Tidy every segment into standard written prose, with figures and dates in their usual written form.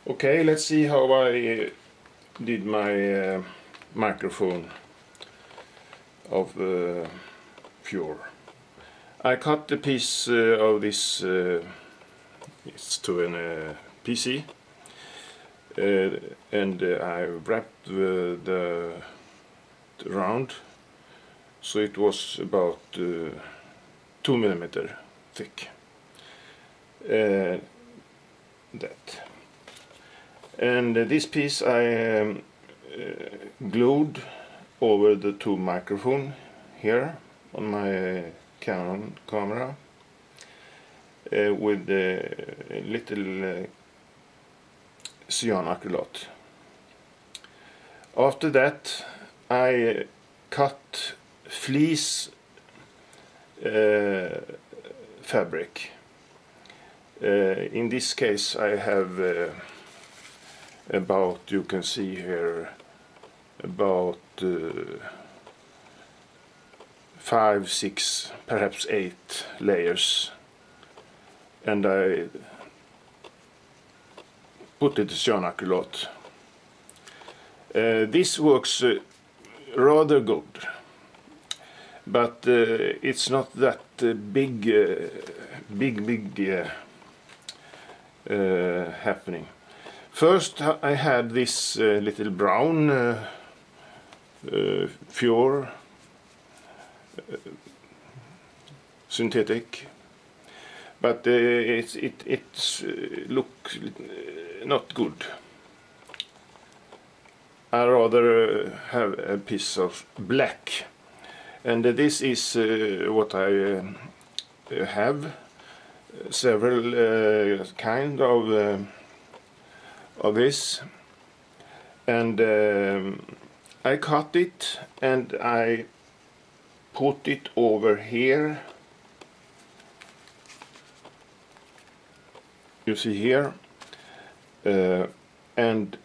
Okay, let's see how I did my microphone of Pure. I cut the piece of this it's to a PC, and I wrapped the round so it was about 2 mm thick. That. And this piece I glued over the two microphones here on my Canon camera with a little cyanacrylate. After that I cut fleece fabric. In this case I have about, you can see here, about 5, 6, perhaps 8 layers, and I put it cyanacrylate. This works rather good, but it's not that big happening. First I had this little brown Pure synthetic, but it's look not good. I rather have a piece of black, and this is what I have. Several kind of this, and I cut it and I put it over here. You see here, and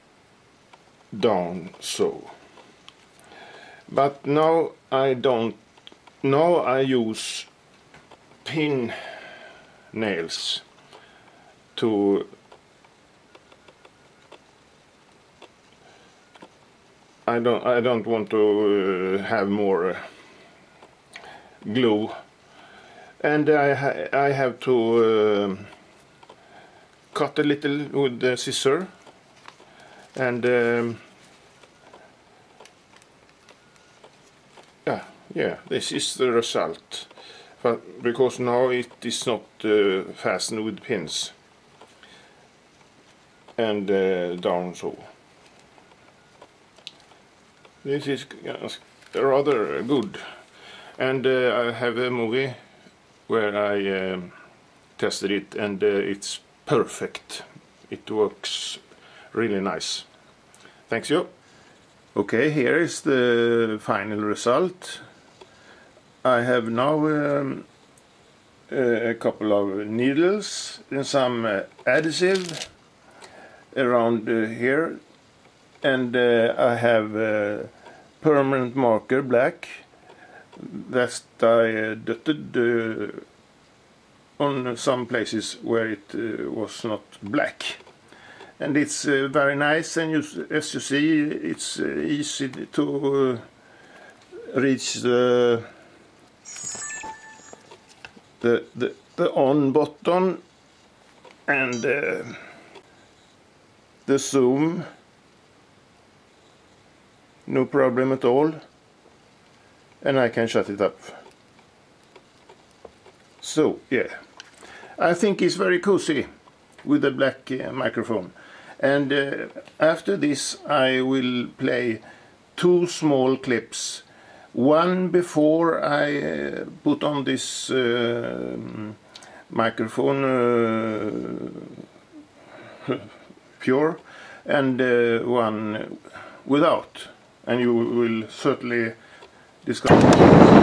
down so. But now I don't. Now I use pin nails to I don't want to have more glue, and I have to cut a little with the scissor, and yeah, this is the result. But because now it is not fastened with pins, and down so. This is rather good, and I have a movie where I tested it, and it's perfect. It works really nice. Thanks you. Okay, here is the final result. I have now a couple of needles and some adhesive around here, and I have permanent marker black that I dotted on some places where it was not black, and it's very nice, and as you see, it's easy to reach the on button and the zoom, no problem at all, and I can shut it up. So yeah, I think it's very cozy with the black microphone, and after this I will play 2 small clips. One before I put on this microphone Pure, and one without, and you will certainly discover.